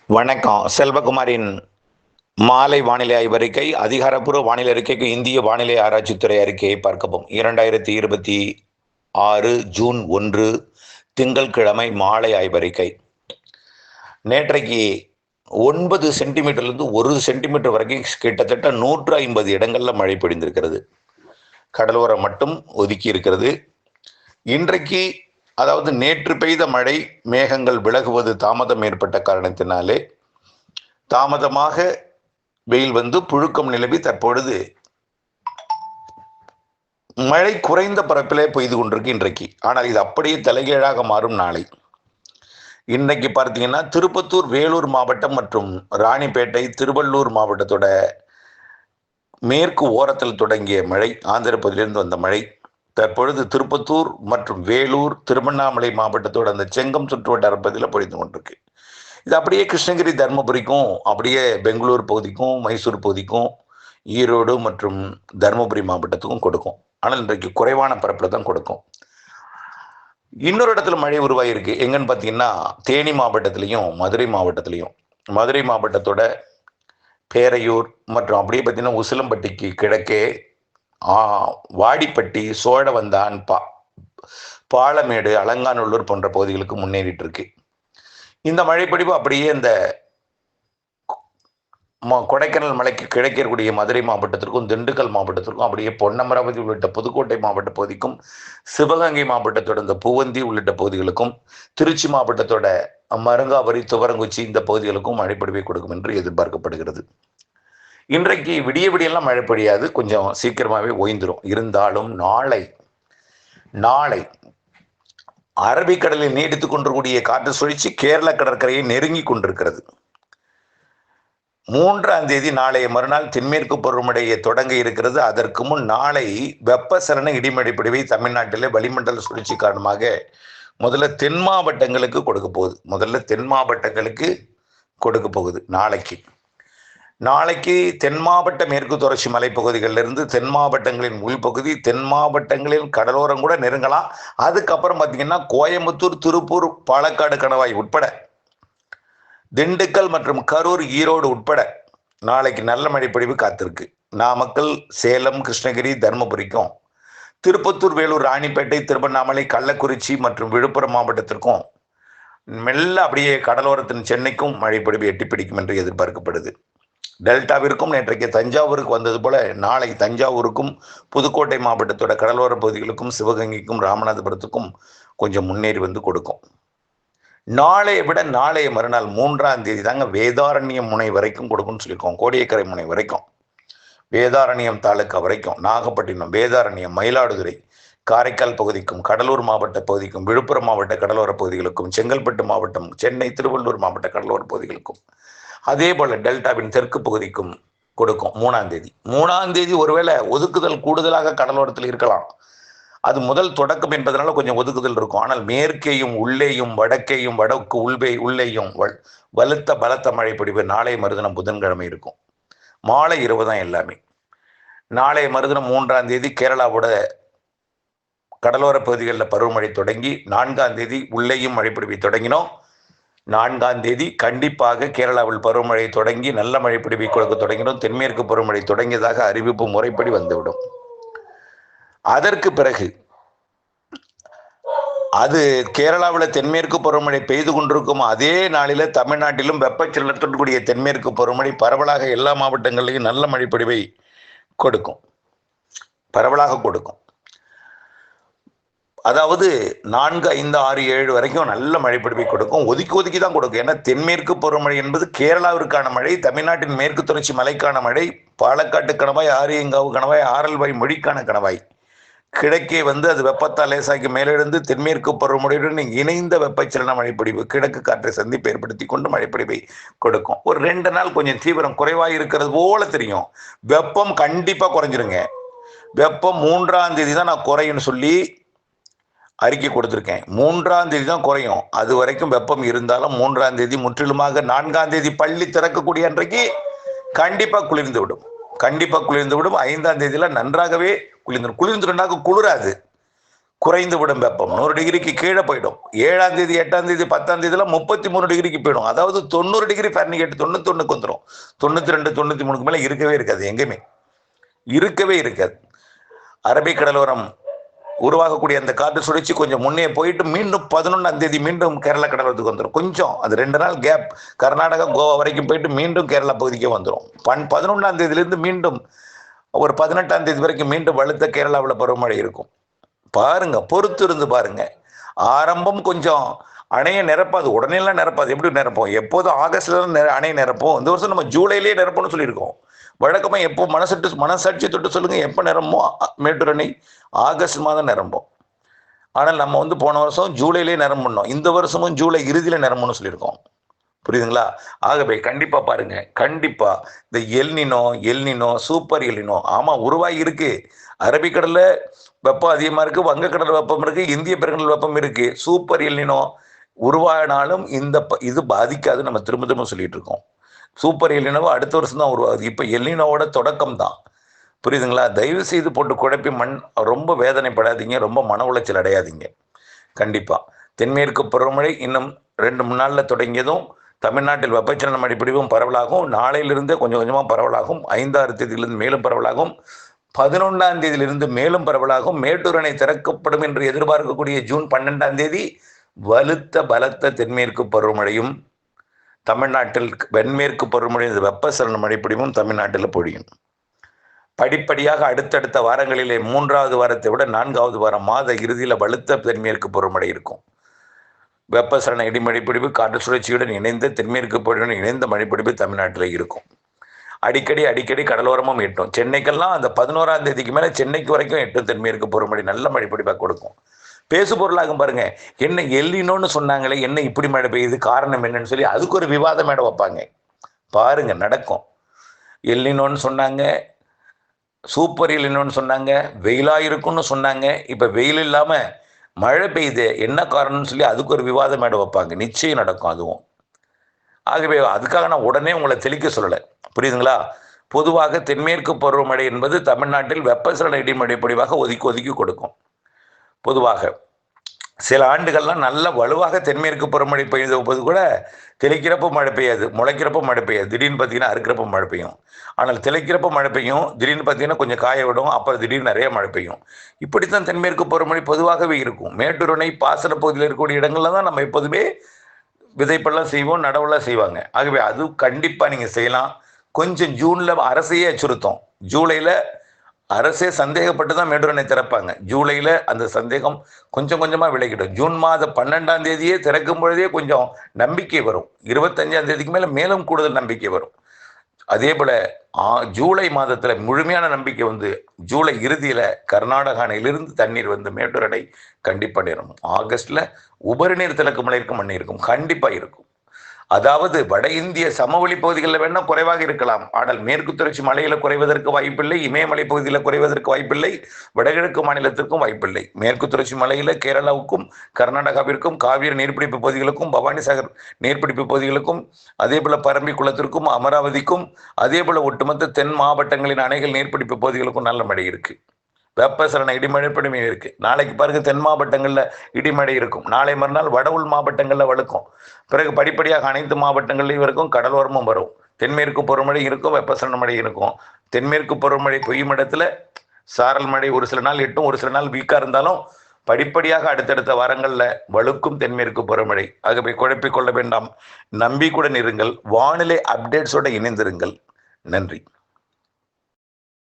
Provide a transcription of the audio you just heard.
வணக்கம். செல்வகுமாரின் மாலை வானிலை ஆய்வறிக்கை. அதிகாரப்பூர்வ வானிலை அறிக்கைக்கு இந்திய வானிலை ஆராய்ச்சித்துறை அறிக்கையை பார்க்கவும். 2026 ஜூன் 1 திங்கட்கிழமை மாலை ஆய்வறிக்கை. நேற்றைக்கு 9 சென்டிமீட்டர்லேருந்து 1 சென்டிமீட்டர் வரைக்கும் கிட்டத்தட்ட 150 இடங்களில் மழை பொழிந்திருக்கிறது. கடலோரம் மட்டும் ஒதுக்கி இருக்கிறது. இன்றைக்கு அதாவது நேற்று பெய்த மழை மேகங்கள் விலகுவது தாமதம் ஏற்பட்ட காரணத்தினாலே தாமதமாக வெயில் வந்து புழுக்கம் நிலவி தற்பொழுது மழை குறைந்த பரப்பிலே பெய்து கொண்டிருக்கு இன்றைக்கு. ஆனால் இது அப்படியே தலைகீழாக மாறும் நாளை. இன்றைக்கு பார்த்தீங்கன்னா திருப்பத்தூர், வேலூர் மாவட்டம் மற்றும் ராணிப்பேட்டை, திருவள்ளூர் மாவட்டத்தோட மேற்கு ஓரத்தில் தொடங்கிய மழை, ஆந்திர பகுதியிலிருந்து வந்த மழை தற்பொழுது திருப்பத்தூர் மற்றும் வேலூர், திருவண்ணாமலை மாவட்டத்தோட அந்த செங்கம் சுற்றுவட்டார பகுதியில் பொழிந்து கொண்டிருக்கு. இது அப்படியே கிருஷ்ணகிரி, தருமபுரிக்கும், அப்படியே பெங்களூர் பகுதிக்கும், மைசூர் பகுதிக்கும், ஈரோடு மற்றும் தருமபுரி மாவட்டத்துக்கும் கொடுக்கும். ஆனால் இன்றைக்கு குறைவான பரப்பில் தான் கொடுக்கும். இன்னொரு இடத்துல மழை உருவாகிருக்கு. எங்கன்னு பார்த்தீங்கன்னா தேனி மாவட்டத்திலையும் மதுரை மாவட்டத்திலையும். மதுரை மாவட்டத்தோட பேரையூர் மற்றும் அப்படியே பார்த்தீங்கன்னா உசிலம்பட்டிக்கு கிழக்கே வாடிப்பட்டி, சோழவந்தான், பாலமேடு, அலங்காநல்லூர் போன்ற பகுதிகளுக்கு முன்னேறிட்டு இருக்கு. இந்த மழைப்பொழிவு அப்படியே இந்த கொடைக்கானல் மலைக்கு கிழக்கே இருக்கக்கூடிய மதுரை மாவட்டத்திற்கும், திண்டுக்கல் மாவட்டத்திற்கும், அப்படியே பொன்னமராவதி உள்ளிட்ட புதுக்கோட்டை மாவட்ட பகுதிக்கும், சிவகங்கை மாவட்டத்தோட இந்த பூவந்தி உள்ளிட்ட பகுதிகளுக்கும், திருச்சி மாவட்டத்தோட மருங்காவரி, துவரங்குச்சி இந்த பகுதிகளுக்கும் மழைப்பொழிவை கொடுக்கும் என்று எதிர்பார்க்கப்படுகிறது. இன்றைக்கு விடியெல்லாம் மழை பொழியாது, கொஞ்சம் சீக்கிரமாகவே ஓய்ந்துடும். இருந்தாலும் நாளை அரபிக்கடலில் நீடித்துக் கொண்டிருக்கூடிய காற்று சுழற்சி கேரள கடற்கரையை நெருங்கி கொண்டிருக்கிறது. 3ஆம் தேதி நாளைய மறுநாள் தென்மேற்கு பருவமழையை தொடங்க இருக்கிறது. அதற்கு முன் நாளை வெப்பசலன இடிமழை பொழிவை தமிழ்நாட்டிலே வளிமண்டல சுழற்சி காரணமாக முதல்ல தென் மாவட்டங்களுக்கு கொடுக்க போகுது. நாளைக்கு தென் மாவட்ட மேற்கு தொடர்ச்சி மலைப்பகுதிகளிலிருந்து தென் மாவட்டங்களின் உள்பகுதி, தென் மாவட்டங்களின் கடலோரம் கூட நெருங்கலாம். அதுக்கப்புறம் பார்த்தீங்கன்னா கோயம்புத்தூர், திருப்பூர், பாலக்காடு, கணவாய் உட்பட, திண்டுக்கல் மற்றும் கரூர், ஈரோடு உட்பட நாளைக்கு நல்ல மழைப்பொழிவு காத்திருக்கு. நாமக்கல், சேலம், கிருஷ்ணகிரி, தருமபுரிக்கும், திருப்பத்தூர், வேலூர், ராணிப்பேட்டை, திருவண்ணாமலை, கள்ளக்குறிச்சி மற்றும் விழுப்புரம் மாவட்டத்திற்கும், மெல்ல அப்படியே கடலோரத்தின் சென்னைக்கும் மழைப்பொழிவு எட்டி பிடிக்கும் என்று எதிர்பார்க்கப்படுது. டெல்டாவிற்கும் நேற்றைக்கு தஞ்சாவூருக்கு வந்தது போல நாளை தஞ்சாவூருக்கும், புதுக்கோட்டை மாவட்டத்தோட கடலோர பகுதிகளுக்கும், சிவகங்கைக்கும், ராமநாதபுரத்துக்கும் கொஞ்சம் முன்னேறி வந்து கொடுக்கும். நாளைய விட நாளைய மறுநாள் 3ஆம் தேதி தாங்க வேதாரண்யம் முனை வரைக்கும் கொடுக்கும்னு சொல்லியிருக்கோம். கோடியக்கரை முனை வரைக்கும், வேதாரண்யம் தாலுக்கா வரைக்கும், நாகப்பட்டினம், வேதாரண்யம், மயிலாடுதுறை, காரைக்கால் பகுதிக்கும், கடலூர் மாவட்ட பகுதிக்கும், விழுப்புரம் மாவட்ட கடலோர பகுதிகளுக்கும், செங்கல்பட்டு மாவட்டம், சென்னை, திருவள்ளூர் மாவட்ட கடலோர பகுதிகளுக்கும், அதே போல டெல்டாவின் தெற்கு பகுதிக்கும் கொடுக்கும். 3ஆம் தேதி ஒருவேளை ஒதுக்குதல் கூடுதலாக கடலோரத்தில் இருக்கலாம். அது முதல் தொடக்கம் என்பதனால கொஞ்சம் ஒதுக்குதல் இருக்கும். ஆனால் மேற்கேயும் உள்ளேயும் வடக்கேயும் உள்ளேயும் பலத்த மழை பொழிவு நாளை மறுதினம் புதன்கிழமை இருக்கும். மாலை இரவு தான் எல்லாமே. நாளை மறுதினம் 3ஆம் தேதி கேரளாவோட கடலோர பகுதிகளில் பருவமழை தொடங்கி 4ஆம் தேதி உள்ளேயும் மழைப்பொழிவை தொடங்கினோம். 4ஆம் தேதி கண்டிப்பாக கேரளாவில் பருவமழை தொடங்கி நல்ல மழை பொழிவை கொடுக்க தொடங்கினோம். தென்மேற்கு பருவமழை தொடங்கியதாக அறிவிப்பு முறைப்படி வந்துவிடும். அதற்கு பிறகு அது கேரளாவில் தென்மேற்கு பருவமழை பெய்து கொண்டிருக்கும் அதே நாளில தமிழ்நாட்டிலும் வெப்பச்சலனத்துடன் கூடிய தென்மேற்கு பருவமழை பரவலாக எல்லா மாவட்டங்களிலும் நல்ல மழை பொழிவை பரவலாக கொடுக்கும். அதாவது 4, 5, 6, 7 வரைக்கும் நல்ல மழைப்பொழிவை கொடுக்கும். ஒதுக்கி தான் கொடுக்கும். ஏன்னா தென்மேற்கு பருவமழை என்பது கேரளாவிற்கான மழை, தமிழ்நாட்டின் மேற்கு தொடர்ச்சி மலைக்கான மழை, பாலக்காட்டு கணவாய், ஆரியங்காவு கணவாய், ஆரல்வாய் மொழிக்கான கணவாய், கிழக்கே வந்து அது வெப்பத்தால் லேசாக்கி மேலெழுந்து தென்மேற்கு பருவமழையுடன் இணைந்த வெப்பச்சலன மழைப்பொழிவு, கிழக்கு காற்றை சந்திப்பு ஏற்படுத்தி கொண்டு மழைப்பொழிவை கொடுக்கும். ஒரு 2 நாள் கொஞ்சம் தீவிரம் குறைவாக இருக்கிறது போல தெரியும். வெப்பம் கண்டிப்பா குறைஞ்சிருங்க. வெப்பம் 3ஆம் தேதி தான் நான் குறையும்னு சொல்லி அறிக்கை கொடுத்திருக்கேன். 3ஆம் தேதி தான் குறையும். அது வரைக்கும் வெப்பம் இருந்தாலும் 3ஆம் தேதி முற்றிலுமாக 4ஆம் தேதி பள்ளி திறக்கக்கூடிய அன்றைக்கு கண்டிப்பா குளிர்ந்து விடும். 5ஆம் தேதியில நன்றாகவே குளிர்ந்துடும். குளிர்ந்துட்டாக்க குளிராது. குறைந்து விடும் வெப்பம் 100 டிகிரிக்கு கீழே போயிடும். 7ஆம் தேதி 8ஆம் தேதி 10ஆம் தேதியெல்லாம் 33 டிகிரிக்கு போயிடும். அதாவது 90 டிகிரி ஃபாரன்ஹீட் 91க்கு வந்துடும். 92 93க்கு மேலே இருக்கவே இருக்காது, எங்கேயுமே இருக்கவே இருக்காது. அரபிக்கடலோரம் உருவாகக்கூடிய அந்த காற்று சுழற்சி கொஞ்சம் முன்னே போயிட்டு மீண்டும் 11ஆம் தேதி மீண்டும் கேரளா கடலோரத்துக்கு வந்துடும். கொஞ்சம் அது 2 நாள் கேப், கர்நாடகா கோவா வரைக்கும் போயிட்டு மீண்டும் கேரளா பகுதிக்கே வந்துடும். 11ஆம் தேதியிலிருந்து மீண்டும் ஒரு 18ஆம் தேதி வரைக்கும் மீண்டும் வலுத்த கேரளாவில் பருவமழை இருக்கும். பாருங்க, பொறுத்து இருந்து பாருங்க. ஆரம்பம் கொஞ்சம் அணையை நிரப்பாது, உடனேலாம் நிரப்பாது. எப்படி நிரப்போம்? எப்போதும் ஆகஸ்ட்ல அணையை நிரப்போம். இந்த வருஷம் நம்ம ஜூலையிலேயே நிரப்போம்னு சொல்லியிருக்கோம். வழக்கமாக எப்போ மனசாட்சி தொட்டு சொல்லுங்க, எப்போ நிரம்போ? மேட்டூர் அணை ஆகஸ்ட் மாதம் நிரம்பும். ஆனால் நம்ம போன வருஷம் ஜூலையிலே நிரம்பணும். இந்த வருஷமும் ஜூலை இறுதியில் நிரம்பணும்னு சொல்லியிருக்கோம். புரியுதுங்களா? ஆகவே கண்டிப்பா பாருங்க, கண்டிப்பா இந்த எல்னினோ சூப்பர் எல்னினோ ஆமா உருவாகி இருக்கு. அரபிக்கடல்ல வெப்பம் அதிகமா இருக்கு, வங்கக்கடல் வெப்பம் இருக்கு, இந்திய பெருங்கடல் வெப்பம் இருக்கு. சூப்பர் எல்னினோ உருவானாலும் இது பாதிக்காது. நம்ம திரும்ப திரும்ப சொல்லிட்டு இருக்கோம். சூப்பர் எல்னினோ அடுத்த வருஷம் தான் உருவாகுது. இப்ப எல்னினோவோட தொடக்கம் தான். புரியுதுங்களா? தயவு செய்து போட்டு குழப்பி ரொம்ப வேதனைப்படாதீங்க, ரொம்ப மன உளைச்சல் அடையாதீங்க. கண்டிப்பா தென்மேற்கு பருவமழை இன்னும் 2-3 நாள்ல தொடங்கியதும் தமிழ்நாட்டில் வெப்பச்சலன அடிப்படையும் பரவலாகும். நாளையிலிருந்து கொஞ்சம் கொஞ்சமாக பரவலாகும். 5-6 தேதியிலிருந்து மேலும் பரவலாகும். 11ஆம் தேதியிலிருந்து மேலும் பரவலாகும். மேட்டூர் அணை திறக்கப்படும் என்று எதிர்பார்க்கக்கூடிய ஜூன் 12ஆம் தேதி பலத்த தென்மேற்கு பருவமழையும் தமிழ்நாட்டில் வெண்மேற்கு பருவமழை வெப்பச்சலன மழைப்பொழிவும் தமிழ்நாட்டில் பொழியும். படிப்படியாக அடுத்தடுத்த வாரங்களிலே 3வது வாரத்தை விட 4வது வாரம் மாத இறுதியில் வலுத்த தென்மேற்கு பருவமழை இருக்கும். வெப்பசலன இடிமழைப்பிடிப்பு காற்று சுழற்சியுடன் இணைந்த தென்மேற்கு பகுதியுடன் இணைந்த மழைப்பிடிப்பு தமிழ்நாட்டில் இருக்கும். அடிக்கடி கடலோரமும் எட்டும். சென்னைக்கெல்லாம் அந்த 11ஆம் தேதிக்கு மேலே சென்னைக்கு வரைக்கும் எட்டும் தென்மேற்கு பருவமழை நல்ல மழைப்பிடிப்பாக கொடுக்கும். பேசு பொருளாகும் பாருங்க. என்ன எல்லினோன்னு சொன்னாங்களே, என்ன இப்படி மழை பெய்யுது, காரணம் என்னன்னு சொல்லி அதுக்கு ஒரு விவாதம் மேடம் வைப்பாங்க. பாருங்க, நடக்கும். எல்லினோன்னு சொன்னாங்க, சூப்பர் எல்லினோன்னு சொன்னாங்க, வெயிலா இருக்கும்னு சொன்னாங்க. இப்ப வெயில் இல்லாம மழை பெய்யுது, என்ன காரணம்னு சொல்லி அதுக்கு ஒரு விவாதம் மேடம் வைப்பாங்க. நிச்சயம் நடக்கும் அதுவும். ஆகவே அதுக்காக நான் உடனே உங்களை தெளிக்க சொல்லலை. புரியுதுங்களா? பொதுவாக தென்மேற்கு பருவமழை என்பது தமிழ்நாட்டில் வெப்பசலன இடிமழை பொழிவாக ஒதுக்கி கொடுக்கும். பொதுவாக சில ஆண்டுகள்லாம் நல்ல வலுவாக தென்மேற்கு பருவமழை பெய்த போது கூட தெளிக்கிறப்ப மழை பெய்யாது, முளைக்கிறப்ப மழை பெய்யாது. திடீர்னு பார்த்தீங்கன்னா அறுக்கிறப்ப மழை பெய்யும். ஆனால் தெளிக்கிறப்ப மழை பெய்யும், திடீர்னு பார்த்தீங்கன்னா கொஞ்சம் காய விடும், அப்புறம் திடீர்னு நிறைய மழை பெய்யும். இப்படித்தான் தென்மேற்கு பருவமழை பொதுவாகவே இருக்கும். மேட்டூர் அணை பாசன பகுதியில் இருக்கக்கூடிய இடங்கள்ல தான் நம்ம எப்போதுமே விதைப்பெல்லாம் செய்வோம், நடவெல்லாம் செய்வாங்க. ஆகவே அது கண்டிப்பாக நீங்கள் செய்யலாம். கொஞ்சம் ஜூனில் அரசையே அச்சுறுத்தோம். ஜூலையில் அரசே சந்தேகப்பட்டு தான் மேட்டூர் அணை திறப்பாங்க. ஜூலையில் அந்த சந்தேகம் கொஞ்சம் கொஞ்சமாக விலகிடும். ஜூன் மாதம் 12ஆம் தேதியே திறக்கும் பொழுதே கொஞ்சம் நம்பிக்கை வரும். 25ஆம் தேதிக்கு மேலும் கூடுதல் நம்பிக்கை வரும். அதே போல் ஜூலை மாதத்தில் முழுமையான நம்பிக்கை ஜூலை இறுதியில் கர்நாடக அணையிலிருந்து தண்ணீர் மேட்டூர் அணை கண்டிப்பாக நிரம்பும். ஆகஸ்டில் உபரி நீர் திறக்கும் மழை இருக்கும், மண்ணி இருக்கும், கண்டிப்பாக இருக்கும். அதாவது வட இந்திய சமவெளி பகுதிகளில் வேணா குறைவாக இருக்கலாம். ஆனால் மேற்கு தொடர்ச்சி மலையில குறைவதற்கு வாய்ப்பில்லை, இமயமலை பகுதியில் குறைவதற்கு வாய்ப்பில்லை, வடகிழக்கு மாநிலத்திற்கும் வாய்ப்பில்லை. மேற்கு தொடர்ச்சி மலையில கேரளாவுக்கும் கர்நாடகாவிற்கும் காவிரி நீர்பிடிப்பு பகுதிகளுக்கும் பவானிசாகர் நீர்பிடிப்பு பகுதிகளுக்கும் அதே போல பரம்பி குளத்திற்கும் அமராவதிக்கும் அதே போல ஒட்டுமொத்த தென் மாவட்டங்களின் அணைகள் நீர்பிடிப்பு பகுதிகளுக்கும் நல்ல மழை இருக்கு. வெப்பசலன இடிமழை பொழிவு இருக்கு. நாளைக்கு பாருங்க, தென் மாவட்டங்கள்ல இடிமழை இருக்கும். நாளை மறுநாள் வட உள் மாவட்டங்கள்ல வலுக்கும். பிறகு படிப்படியாக அனைத்து மாவட்டங்கள்லையும் இருக்கும், கடலோரமும் வரும். தென்மேற்கு பருவமழை இருக்கும், வெப்பசலன மழை இருக்கும். தென்மேற்கு பருவமழை பெய்யும் இடத்துல சாரல் மழை ஒரு சில நாள் எட்டும், ஒரு சில நாள் வீக்கா இருந்தாலும் படிப்படியாக அடுத்தடுத்த வாரங்கள்ல வலுக்கும் தென்மேற்கு பருவமழை. ஆகவே குழப்பிக் கொள்ள வேண்டாம், நம்பிக்கையுடன் இருங்கள், வானிலை அப்டேட்ஸோட இணைந்திருங்கள். நன்றி.